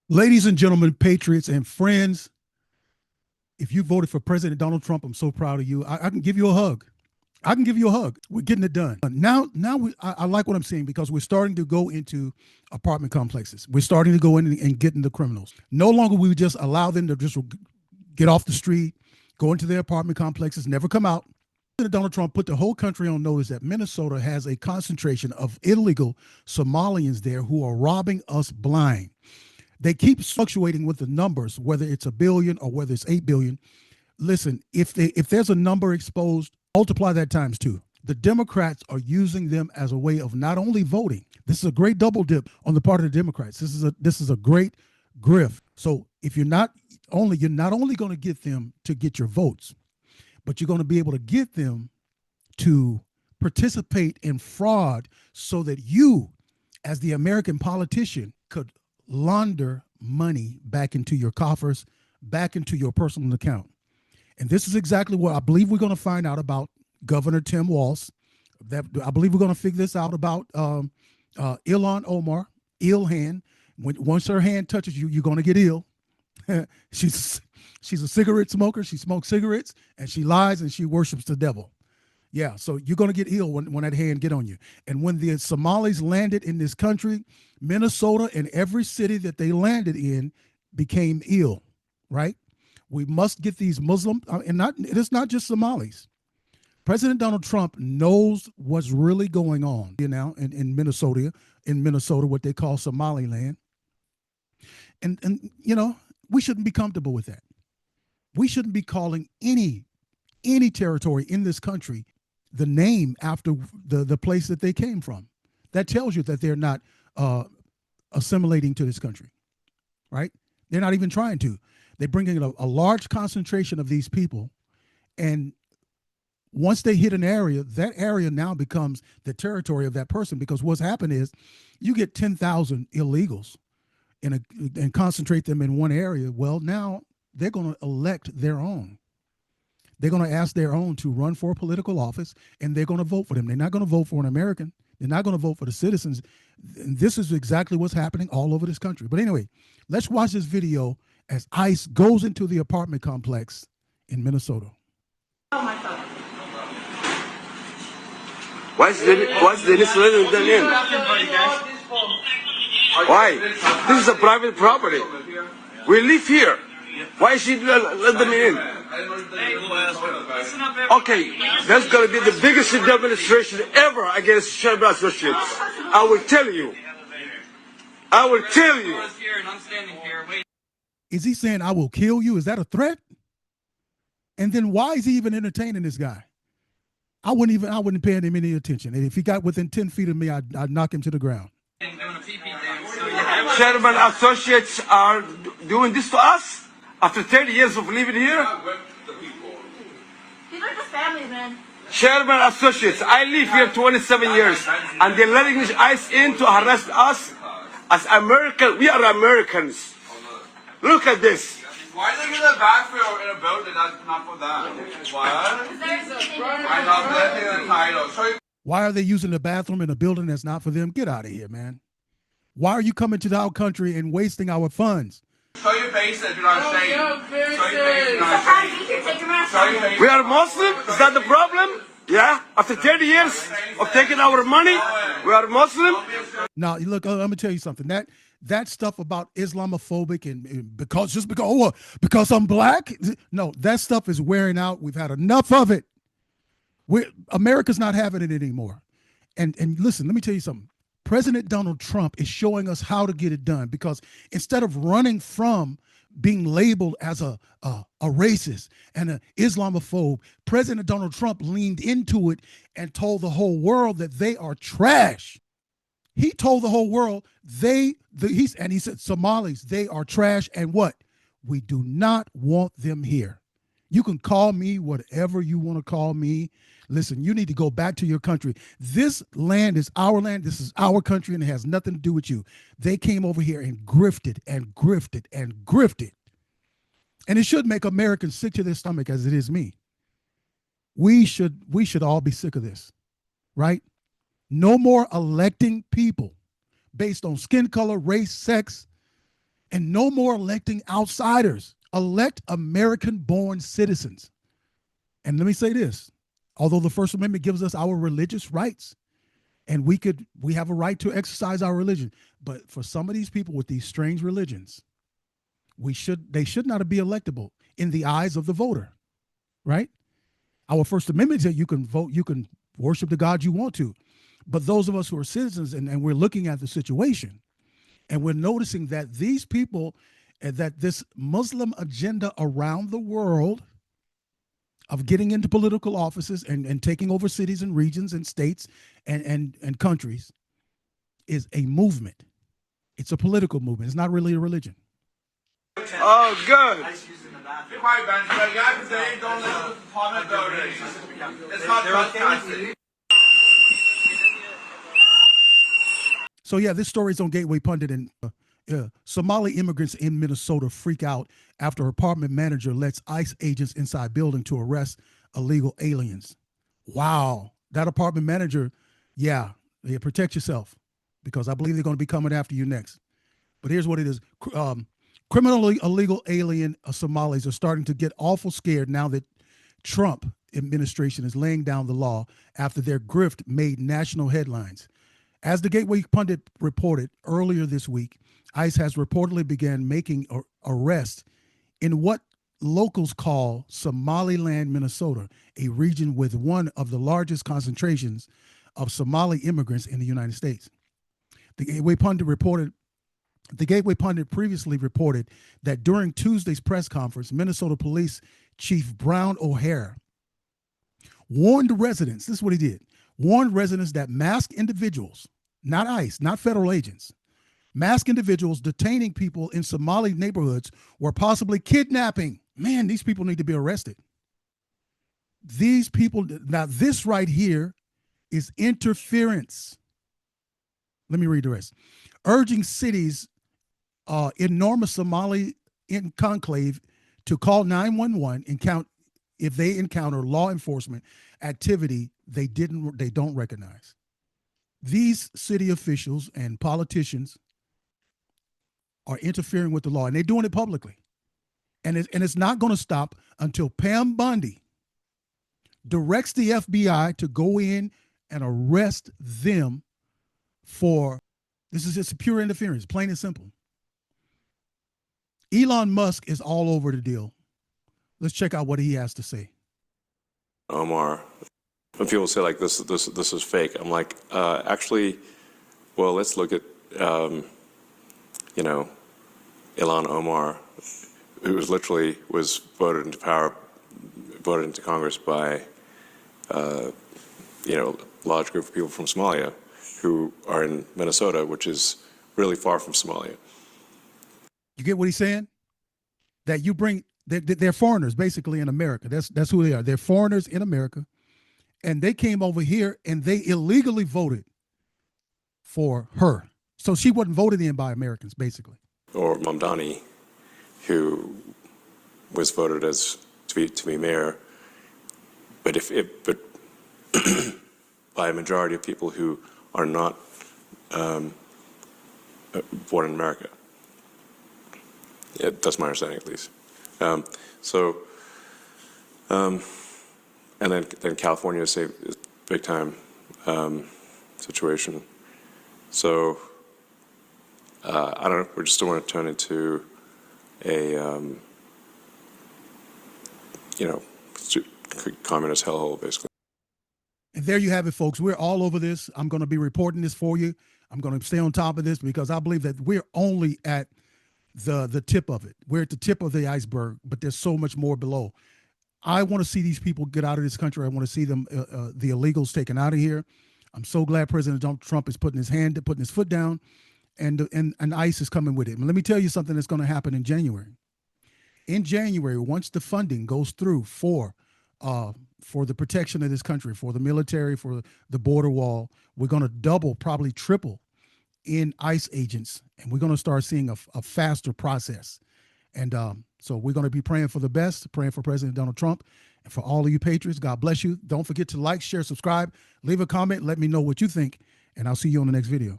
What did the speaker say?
Ladies and gentlemen, patriots and friends, if you voted for President Donald Trump, I'm so proud of you. I can give you a hug. I can give you a hug. We're getting it done. I like what I'm saying because we're starting to go into apartment complexes. We're starting to go in and get into criminals. No longer we just allow them to just get off the street, go into their apartment complexes, never come out. President Donald Trump put the whole country on notice that Minnesota has a concentration of illegal Somalians there who are robbing us blind. They keep fluctuating with the numbers, whether it's a billion or whether it's 8 billion. Listen, if there's a number exposed, multiply that times two. The Democrats are using them as a way of not only voting. This is a great double dip on the part of the Democrats. This is a great grift. So if you're not only going to get them to get your votes, but you're going to be able to get them to participate in fraud so that you, as the American politician, could launder money back into your coffers, back into your personal account. And this is exactly what I believe we're going to find out about Governor Tim Walz. I believe we're going to figure this out about Ilhan Omar, ill hand. Once her hand touches you, you're going to get ill. she's a cigarette smoker. She smokes cigarettes and she lies and she worships the devil. Yeah, so you're going to get ill when that hand get on you. And when the Somalis landed in this country, Minnesota and every city that they landed in became ill, right? We must get these Muslim, it's not just Somalis. President Donald Trump knows what's really going on, in Minnesota, what they call Somaliland. And we shouldn't be comfortable with that. We shouldn't be calling any territory in this country the name after the place that they came from. That tells you that they're not assimilating to this country, right? They're not even trying to. They bring in a large concentration of these people, and once they hit an area, that area now becomes the territory of that person, because what's happened is you get 10,000 illegals and concentrate them in one area. Well, now they're going to elect their own. They're going to ask their own to run for a political office, and they're going to vote for them. They're not going to vote for an American. They're not going to vote for the citizens. And this is exactly what's happening all over this country. But anyway, let's watch this video as ICE goes into the apartment complex in Minnesota. Oh, my phone. What's the letting them in? Why? This is a private property. We live here. Why should let them in? Okay, that's going to be the biggest demonstration ever against Sherman Associates. I will tell you. I will tell you. Is he saying, I will kill you? Is that a threat? And then why is he even entertaining this guy? I wouldn't pay him any attention. And if he got within 10 feet of me, I'd knock him to the ground. Sherman Associates are doing this to us after 30 years of living here. These are just families, man. Sherman Associates, I live here 27 years, and they're letting ICE in to harass us as Americans. We are Americans. Look at this. Why are they getting a backfill in a building that's not for them? What? I'm not letting the title. Why are they using the bathroom in a building that's not for them? Get out of here, man. Why are you coming to our country and wasting our funds? Show your faces, you're not saying. Show your faces. We are Muslim? Is that the problem? Yeah? After 30 years of taking our money, we are Muslim? Now, look, I'm going to tell you something. That stuff about Islamophobic and because I'm black, no, that stuff is wearing out. We've had enough of it. America's not having it anymore. And listen, let me tell you something. President Donald Trump is showing us how to get it done, because instead of running from being labeled as a racist and an Islamophobe, President Donald Trump leaned into it and told the whole world that they are trash. He told the whole world he said, Somalis, they are trash, and what? We do not want them here. You can call me whatever you want to call me. Listen, you need to go back to your country. This land is our land. This is our country, and it has nothing to do with you. They came over here and grifted and grifted and grifted. And it should make Americans sick to their stomach as it is me. We should all be sick of this, right? No more electing people based on skin color, race, sex. And no more electing outsiders. Elect American-born citizens. And let me say this, although the First Amendment gives us our religious rights, and we have a right to exercise our religion, but for some of these people with these strange religions, they should not be electable in the eyes of the voter, right? Our First Amendment says you can vote, you can worship the God you want to, but those of us who are citizens and we're looking at the situation, and we're noticing that these people, that this Muslim agenda around the world of getting into political offices and taking over cities and regions and states and countries is a movement. It's a political movement. It's not really a religion. Oh, good. Be quiet, Ben. You have to say, don't listen to comment voters. It's not broadcasted. So yeah, this story is on Gateway Pundit, and Somali immigrants in Minnesota freak out after apartment manager lets ICE agents inside building to arrest illegal aliens. Wow, that apartment manager, yeah, protect yourself, because I believe they're going to be coming after you next. But here's what it is. Criminally illegal alien Somalis are starting to get awful scared now that Trump administration is laying down the law after their grift made national headlines. As the Gateway Pundit reported earlier this week, ICE has reportedly begun making arrests in what locals call Somaliland, Minnesota, a region with one of the largest concentrations of Somali immigrants in the United States. The Gateway Pundit previously reported that during Tuesday's press conference, Minnesota Police Chief Brown O'Hare warned residents, this is what he did, warned residents that masked individuals, not ICE, not federal agents, masked individuals detaining people in Somali neighborhoods were possibly kidnapping. Man, these people need to be arrested. These people, now this right here is interference. Let me read the rest. Urging cities, enormous Somali conclave to call 911 and count if they encounter law enforcement activity they don't recognize. These city officials and politicians are interfering with the law, and they're doing it publicly. And it's not going to stop until Pam Bondi directs the FBI to go in and arrest them for, this is just pure interference, plain and simple. Elon Musk is all over the deal. Let's check out what he has to say. Omar, when people say like this is fake, I'm like, actually, well, let's look at, Ilhan Omar, who was voted into power, voted into Congress by, a large group of people from Somalia who are in Minnesota, which is really far from Somalia. You get what he's saying? That you bring, they're foreigners basically in America. That's who they are. They're foreigners in America. And they came over here and they illegally voted for her. So she wasn't voted in by Americans, basically. Or Mamdani, who was voted to be mayor, but by a majority of people who are not born in America. Yeah, that's my understanding, at least. And then California is a big time situation. So I don't know. We just don't want to turn into a communist hellhole, basically. And there you have it, folks. We're all over this. I'm going to be reporting this for you. I'm going to stay on top of this because I believe that we're only at the tip of it. We're at the tip of the iceberg, but there's so much more below. I want to see these people get out of this country. I want to see them, the illegals, taken out of here. I'm so glad President Donald Trump is putting his foot down, and ICE is coming with it. And let me tell you something that's going to happen in January. In January, once the funding goes through for the protection of this country, for the military, for the border wall, we're going to double, probably triple in ICE agents, and we're going to start seeing a faster process. And so we're going to be praying for the best, praying for President Donald Trump, and for all of you patriots. God bless you. Don't forget to like, share, subscribe, leave a comment, let me know what you think, and I'll see you on the next video.